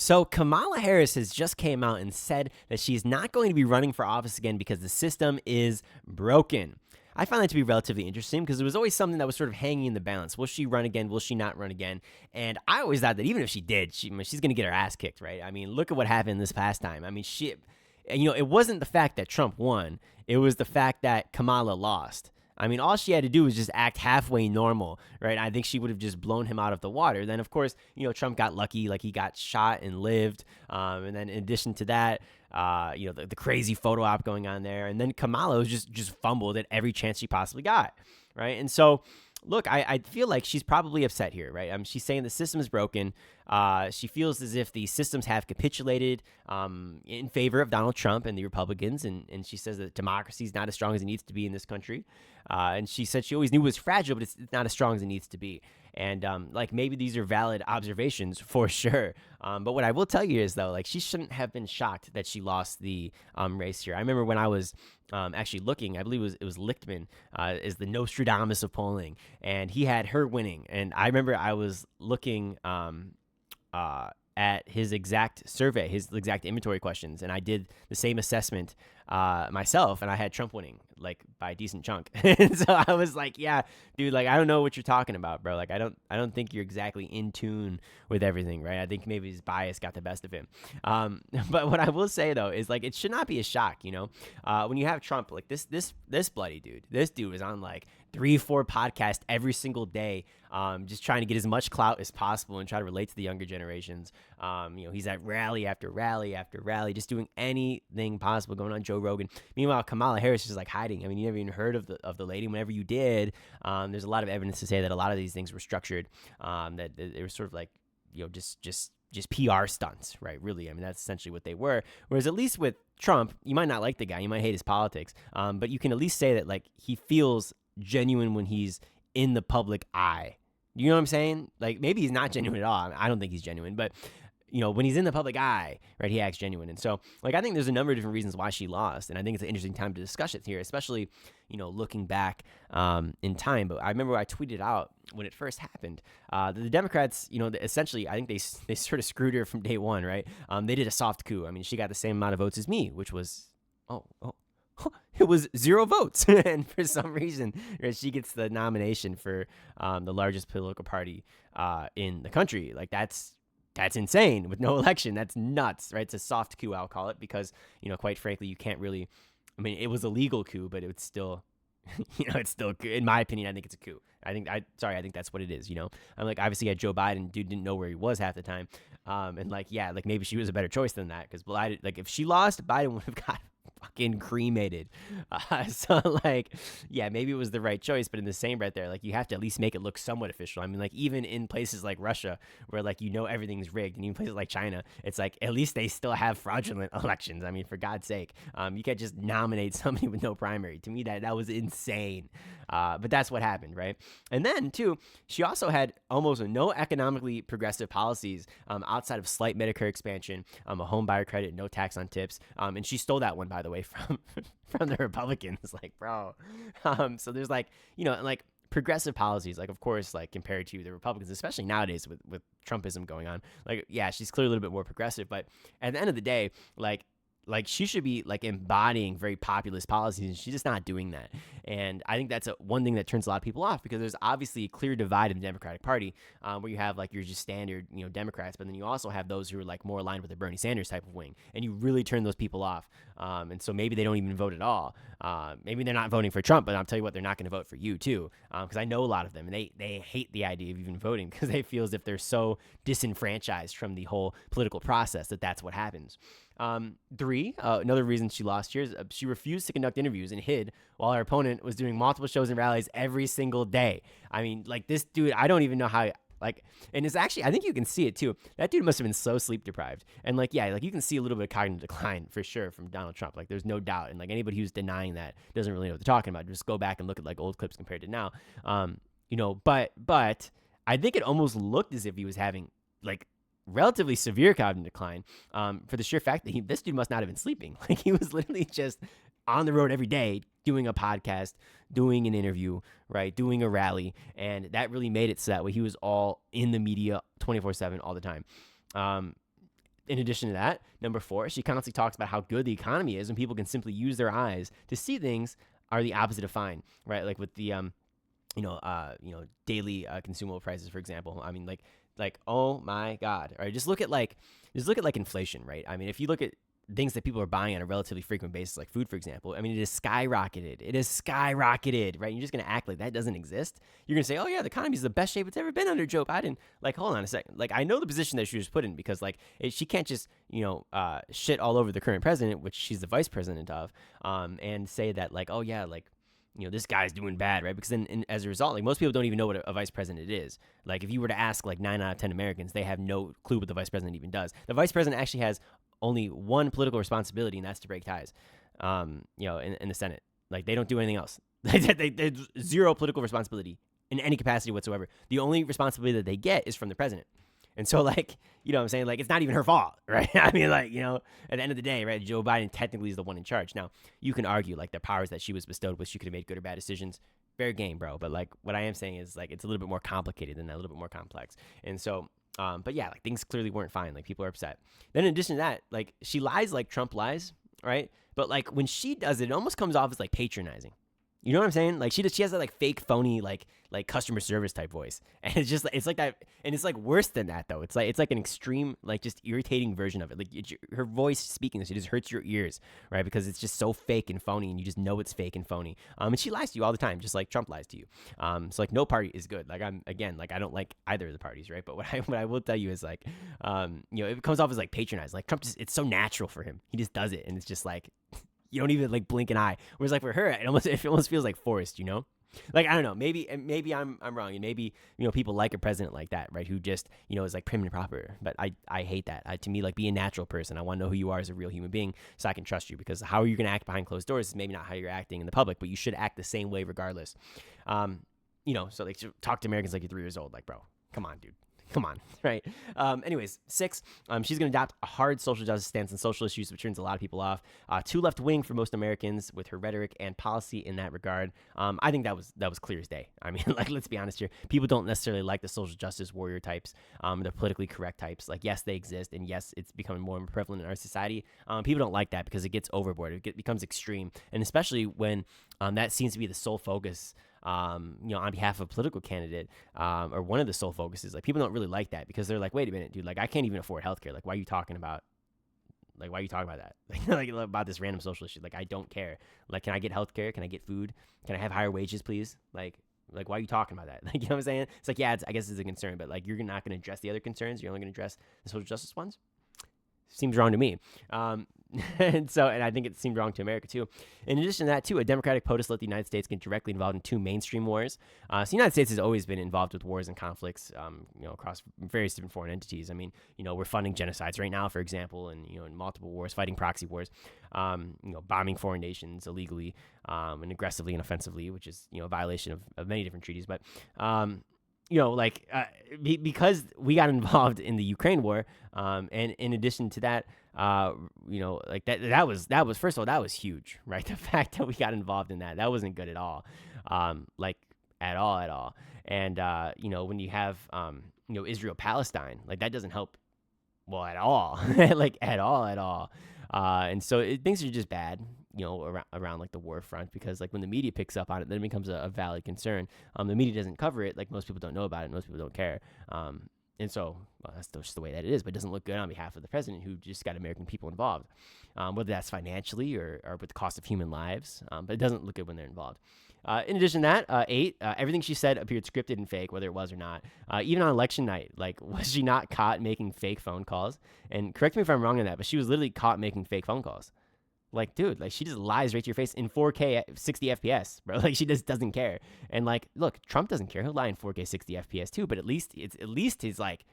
So Kamala Harris has just came out and said that she's not going to be running for office again because the system is broken. I find that to be relatively interesting because it was always something that was sort of hanging in the balance. Will she run again? Will she not run again? And I always thought that even if she did, she's going to get her ass kicked, right? I mean, look at what happened this past time. I mean, it wasn't the fact that Trump won. It was the fact that Kamala lost. I mean, all she had to do was just act halfway normal, right? I think she would have just blown him out of the water. Then, of course, Trump got lucky, like he got shot and lived. And then in addition to that, the crazy photo op going on there. And then Kamala was just fumbled at every chance she possibly got, right? And so, look, I feel like she's probably upset here, right? She's saying the system is broken. She feels as if the systems have capitulated in favor of Donald Trump and the Republicans, and she says that democracy is not as strong as it needs to be in this country. And she said she always knew it was fragile, but it's not as strong as it needs to be. And maybe these are valid observations for sure. But what I will tell you is, though, she shouldn't have been shocked that she lost the race here. I remember when I was actually looking, I believe it was Lichtman is the Nostradamus of polling, and he had her winning. And I remember I was looking at his exact survey, his exact inventory questions, and I did the same assessment myself, and I had Trump winning by a decent chunk. And so I was like, yeah, dude, I don't know what you're talking about, bro. I don't think you're exactly in tune with everything, right? I think maybe his bias got the best of him. But what I will say though is it should not be a shock, when you have Trump, this bloody dude. This dude was on 3-4 podcasts every single day, just trying to get as much clout as possible and try to relate to the younger generations. He's at rally after rally after rally, just doing anything possible, going on Joe Rogan. Meanwhile, Kamala Harris is hiding. I mean, you never even heard of the lady. Whenever you did, there's a lot of evidence to say that a lot of these things were structured, that it was sort of just PR stunts, right? Really, I mean, that's essentially what they were. Whereas at least with Trump, you might not like the guy, you might hate his politics, but you can at least say that he feels genuine when he's in the public eye. You know what I'm saying? Maybe he's not genuine at all. I don't think he's genuine, but when he's in the public eye, right, he acts genuine. And so, I think there's a number of different reasons why she lost, and I think it's an interesting time to discuss it here, especially, looking back in time. But I remember I tweeted out when it first happened, the Democrats, essentially, I think they sort of screwed her from day one, right? They did a soft coup. I mean, she got the same amount of votes as me, which was, it was 0 votes. And for some reason, right, she gets the nomination for the largest political party in the country. That's insane with no election. That's nuts, right? It's a soft coup, I'll call it, because, quite frankly, you can't really, I mean, it was a legal coup, but it's still, it's still, in my opinion, I think it's a coup. I think that's what it is, I'm obviously had Joe Biden, dude didn't know where he was half the time. And maybe she was a better choice than that, because if she lost, Biden would have got fucking cremated. Maybe it was the right choice, but in the same breath there, you have to at least make it look somewhat official. I mean, even in places like Russia, where everything's rigged, and even places like China, it's at least they still have fraudulent elections. I mean, for God's sake, you can't just nominate somebody with no primary. To me, that was insane. But that's what happened, right? And then too, she also had almost no economically progressive policies outside of slight Medicare expansion, a home buyer credit, no tax on tips, and she stole that one, by the way, from the Republicans. Bro. So there's progressive policies, of course, compared to the Republicans, especially nowadays with Trumpism going on. She's clearly a little bit more progressive, but at the end of the day, she should be embodying very populist policies, and she's just not doing that. And I think that's one thing that turns a lot of people off, because there's obviously a clear divide in the Democratic Party, where you have your just standard Democrats, but then you also have those who are more aligned with the Bernie Sanders type of wing, and you really turn those people off. And so maybe they don't even vote at all. Maybe they're not voting for Trump, but I'll tell you what, they're not going to vote for you too, because I know a lot of them, and they hate the idea of even voting, because they feel as if they're so disenfranchised from the whole political process that's what happens. 3, another reason she lost here is she refused to conduct interviews and hid while her opponent was doing multiple shows and rallies every single day. I mean, this dude, I don't even know how, and it's actually, I think you can see it too. That dude must have been so sleep deprived. And you can see a little bit of cognitive decline for sure from Donald Trump. There's no doubt. And anybody who's denying that doesn't really know what they're talking about. Just go back and look at old clips compared to now. But I think it almost looked as if he was having relatively severe cognitive decline, for the sheer fact that this dude must not have been sleeping. He was literally just on the road every day doing a podcast, doing an interview, right, doing a rally, and that really made it so that way he was all in the media 24/7 all the time. In addition to that, number 4, she constantly talks about how good the economy is, and people can simply use their eyes to see things are the opposite of fine, right? Like with the daily consumable prices, for example. I mean, like oh my God, all right? Just look at like inflation, right? I mean, if you look at things that people are buying on a relatively frequent basis, like food, for example, I mean, it has skyrocketed. It has skyrocketed, right? You're just going to act like that doesn't exist. You're going to say, oh yeah, the economy is the best shape it's ever been under Joe Biden. Like, hold on a second. Like, I know the position that she was put in, because like she can't just, shit all over the current president, which she's the vice president of, and say that like, oh yeah, like, this guy's doing bad, right? Because then as a result, like most people don't even know what a vice president is. Like if you were to ask like 9 out of 10 Americans, they have no clue what the vice president even does. The vice president actually has only one political responsibility, and that's to break ties, in the Senate. Like they don't do anything else. There's zero political responsibility in any capacity whatsoever. The only responsibility that they get is from the president. And so, like, what I'm saying? Like, it's not even her fault, right? I mean, like, at the end of the day, right, Joe Biden technically is the one in charge. Now, you can argue, like, the powers that she was bestowed with, she could have made good or bad decisions. Fair game, bro. But, like, what I am saying is, like, it's a little bit more complicated than that, a little bit more complex. And so, but yeah, like, things clearly weren't fine. Like, people are upset. Then in addition to that, like, she lies like Trump lies, right? But, like, when she does it, it almost comes off as, like, patronizing. You know what I'm saying? Like she has that like fake phony like customer service type voice, and it's like that, and it's like worse than that though. It's like an extreme like just irritating version of it. Like her voice speaking this, it just hurts your ears, right? Because it's just so fake and phony, and you just know it's fake and phony. And she lies to you all the time, just like Trump lies to you. So like no party is good. Like I don't like either of the parties, right? But what I will tell you is like, it comes off as like patronizing. Like Trump it's so natural for him. He just does it, and it's just like. You don't even like blink an eye. Whereas like for her, it almost feels like forced, Like I don't know, maybe I'm wrong, and maybe people like a president like that, right? Who just is like prim and proper. But I hate that. To me, like be a natural person. I want to know who you are as a real human being, so I can trust you. Because how you're gonna act behind closed doors is maybe not how you're acting in the public, but you should act the same way regardless. So like talk to Americans like you're 3 years old. Like bro, come on, dude. Come on, right? Anyways, 6, she's going to adopt a hard social justice stance on social issues, which turns a lot of people off. Too left-wing for most Americans with her rhetoric and policy in that regard. I think that was clear as day. I mean, like, let's be honest here. People don't necessarily like the social justice warrior types, the politically correct types. Like, yes, they exist, and yes, it's becoming more and more prevalent in our society. People don't like that because it gets overboard. It becomes extreme, and especially when that seems to be the sole focus on behalf of a political candidate, or one of the sole focuses. Like people don't really like that because they're like, wait a minute, dude, like I can't even afford healthcare. Like why are you talking about that? like about this random social issue? Like I don't care. Like can I get healthcare? Can I get food? Can I have higher wages, please? Like why are you talking about that? Like, you know what I'm saying? It's like, yeah, I guess it's a concern, but like you're not going to address the other concerns. You're only going to address the social justice ones. Seems wrong to me. And I think it seemed wrong to America too. In addition to that too, a Democratic POTUS let the United States get directly involved in 2 mainstream wars. So the United States has always been involved with wars and conflicts, across various different foreign entities. I mean, we're funding genocides right now, for example, and, in multiple wars, fighting proxy wars, bombing foreign nations illegally, and aggressively and offensively, which is, a violation of many different treaties. But, because we got involved in the Ukraine war, and in addition to that, that was first of all, that was huge, right? The fact that we got involved in that wasn't good at all, at all. And when you have Israel Palestine, like that doesn't help, well, at all, like at all. And so things are just bad, around like the war front, because like when the media picks up on it, then it becomes a valid concern. The media doesn't cover it. Like most people don't know about it. Most people don't care. And so, well, that's just the way that it is, but it doesn't look good on behalf of the president who just got American people involved, whether that's financially or with the cost of human lives, but it doesn't look good when they're involved. In addition to that, 8, everything she said appeared scripted and fake, whether it was or not. Even on election night, like, was she not caught making fake phone calls? And correct me if I'm wrong on that, but she was literally caught making fake phone calls. Like, dude, like she just lies right to your face in 4K 60 FPS, bro. Like she just doesn't care. And like, look, Trump doesn't care. He'll lie in 4K 60 FPS too, but at least he's like,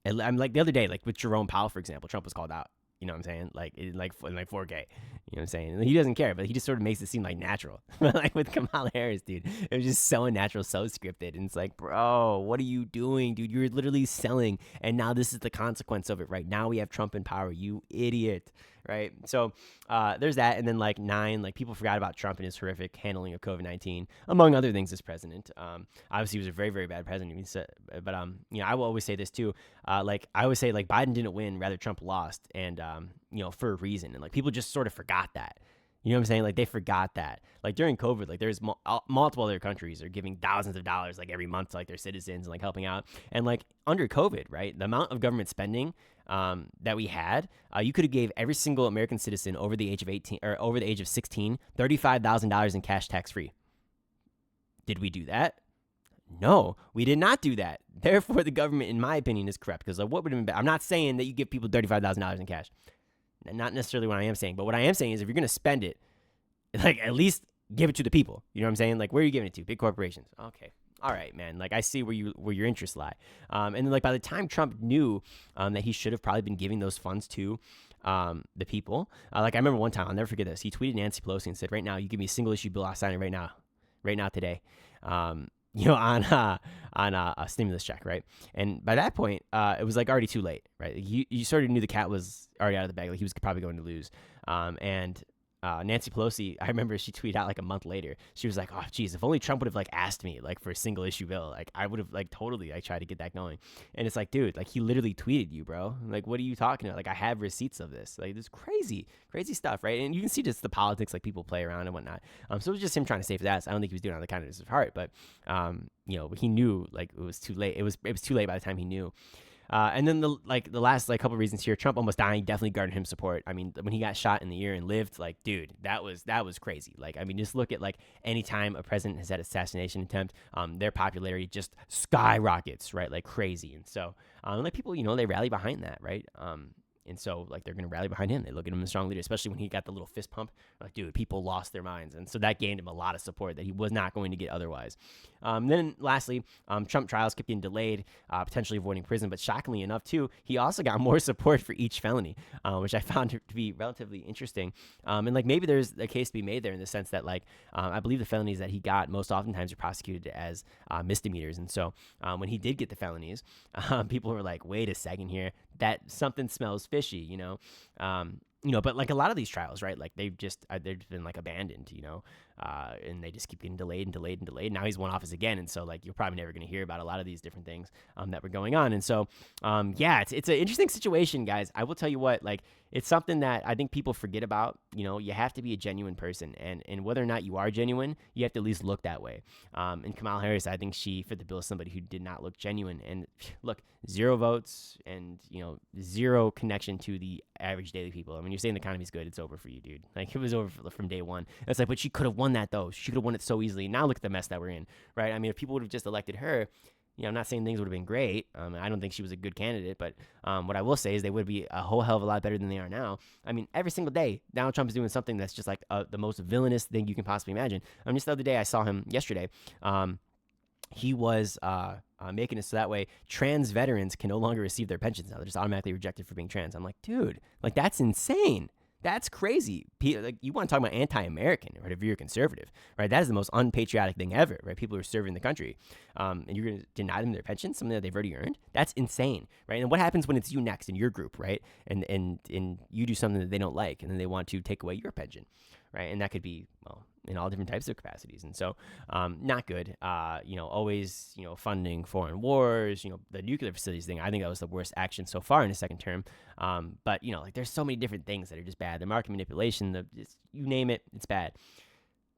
I'm like the other day, like with Jerome Powell, for example, Trump was called out. You know what I'm saying? Like in 4K. You know what I'm saying? He doesn't care, but he just sort of makes it seem like natural. But like with Kamala Harris, dude, it was just so unnatural, so scripted, and it's like, bro, what are you doing, dude? You're literally selling, and now this is the consequence of it. Right now we have Trump in power. You idiot. Right. So there's that. And then like 9, like people forgot about Trump and his horrific handling of COVID-19, among other things as president. Obviously he was a very, very bad president. But I will always say this too. Like I always say like Biden didn't win, rather Trump lost. And, for a reason. And like people just sort of forgot that. You know what I'm saying? Like they forgot that. Like during COVID, like there's multiple other countries are giving thousands of dollars like every month to like their citizens and like helping out. And like under COVID, right, the amount of government spending that we had, you could have gave every single American citizen over the age of 18 or over the age of 16 $35,000 in cash tax free. Did we do that? No, we did not do that. Therefore, the government, in my opinion, is corrupt. Because what would have been better? I'm not saying that you give people $35,000 in cash. Not necessarily what I am saying, but what I am saying is if you're going to spend it, like at least give it to the people. You know what I'm saying? Like where are you giving it to? Big corporations. Okay. All right, man. Like I see where your interests lie. And then like by the time Trump knew that he should have probably been giving those funds to the people, like I remember one time, I'll never forget this. He tweeted Nancy Pelosi and said, right now, you give me a single issue bill, I'll sign it right now today. On a stimulus check, right? And by that point, it was like already too late, right? You sort of knew the cat was already out of the bag, like he was probably going to lose. Nancy Pelosi, I remember she tweeted out like a month later. She was like, "Oh, geez, if only Trump would have like asked me like for a single issue bill, like I would have like totally like tried to get that going." And it's like, dude, like he literally tweeted you, bro. Like, what are you talking about? Like, I have receipts of this. Like, this crazy stuff, right? And you can see just the politics, like people play around and whatnot. So it was just him trying to save his ass. I don't think he was doing it out of the kindness of heart, but he knew like it was too late. It was too late by the time he knew. And then the last like couple reasons here, Trump almost dying definitely garnered him support. I mean, when he got shot in the ear and lived, like, dude, that was crazy. Like, I mean, just look at like any time a president has had assassination attempt, their popularity just skyrockets, right? Like crazy. And so, like people, they rally behind that, right? And so, like, they're going to rally behind him. They look at him as a strong leader, especially when he got the little fist pump. Like, dude, people lost their minds. And so that gained him a lot of support that he was not going to get otherwise. Then, lastly, Trump trials kept getting delayed, potentially avoiding prison. But shockingly enough, too, he also got more support for each felony, which I found to be relatively interesting. And, like, maybe there's a case to be made there in the sense that, like, I believe the felonies that he got most oftentimes are prosecuted as misdemeanors. And so when he did get the felonies, people were like, wait a second here, that something smells fishy, but like a lot of these trials, right? Like they've been like abandoned, and they just keep getting delayed and delayed and delayed. Now he's won office again. And so like, you're probably never going to hear about a lot of these different things, that were going on. And so, it's an interesting situation, guys. I will tell you what, like, it's something that I think people forget about. You have to be a genuine person, and whether or not you are genuine, you have to at least look that way. And Kamala Harris, I think she fit the bill as somebody who did not look genuine. And look, 0 votes and, 0 connection to the average daily people. I mean, you're saying the economy's good, it's over for you, dude. Like, it was over from day one. It's like, but she could have won that, though. She could have won it so easily. Now look at the mess that we're in, right? I mean, if people would have just elected her, I'm not saying things would have been great. I don't think she was a good candidate, but what I will say is they would be a whole hell of a lot better than they are now. I mean, every single day, Donald Trump is doing something that's just like the most villainous thing you can possibly imagine. Just the other day, I saw him yesterday. He was making it so that way trans veterans can no longer receive their pensions now. They're just automatically rejected for being trans. I'm like, dude, like that's insane. That's crazy. Like, you want to talk about anti-American, right? If you're a conservative, right? That is the most unpatriotic thing ever, right? People who are serving the country, and you're going to deny them their pension, something that they've already earned. That's insane, right? And what happens when it's you next in your group, right? And you do something that they don't like, and then they want to take away your pension, right? And that could be, well, in all different types of capacities. And so, not good. Always, funding foreign wars, the nuclear facilities thing. I think that was the worst action so far in his second term. But, like there's so many different things that are just bad. The market manipulation, you name it, it's bad.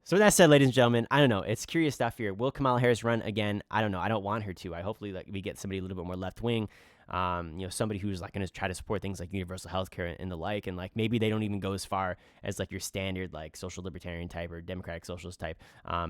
So with that said, ladies and gentlemen, I don't know. It's curious stuff here. Will Kamala Harris run again? I don't know. I don't want her to. I hopefully we get somebody a little bit more left wing. Somebody who's like going to try to support things like universal health care and the like, and like maybe they don't even go as far as like your standard like social libertarian type or democratic socialist type. A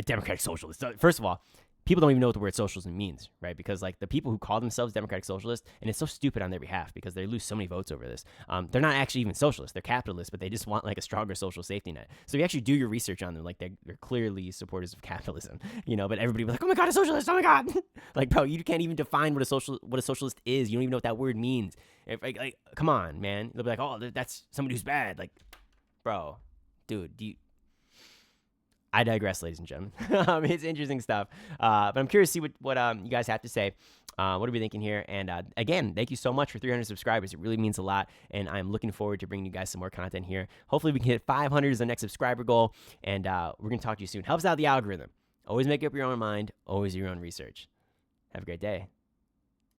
democratic socialist. First of all, people don't even know what the word socialism means, right? Because like the people who call themselves democratic socialists, and it's so stupid on their behalf because they lose so many votes over this. They're not actually even socialists; they're capitalists, but they just want like a stronger social safety net. So if you actually do your research on them, like they're clearly supporters of capitalism, But everybody will be like, "Oh my god, a socialist! Oh my god!" Like, bro, you can't even define what a socialist is. You don't even know what that word means. Like, come on, man. They'll be like, "Oh, that's somebody who's bad." Like, bro, dude, I digress, ladies and gentlemen. It's interesting stuff. But I'm curious to see what you guys have to say. What are we thinking here? And again, thank you so much for 300 subscribers. It really means a lot. And I'm looking forward to bringing you guys some more content here. Hopefully we can hit 500 as the next subscriber goal. And we're going to talk to you soon. Helps out the algorithm. Always make up your own mind. Always do your own research. Have a great day.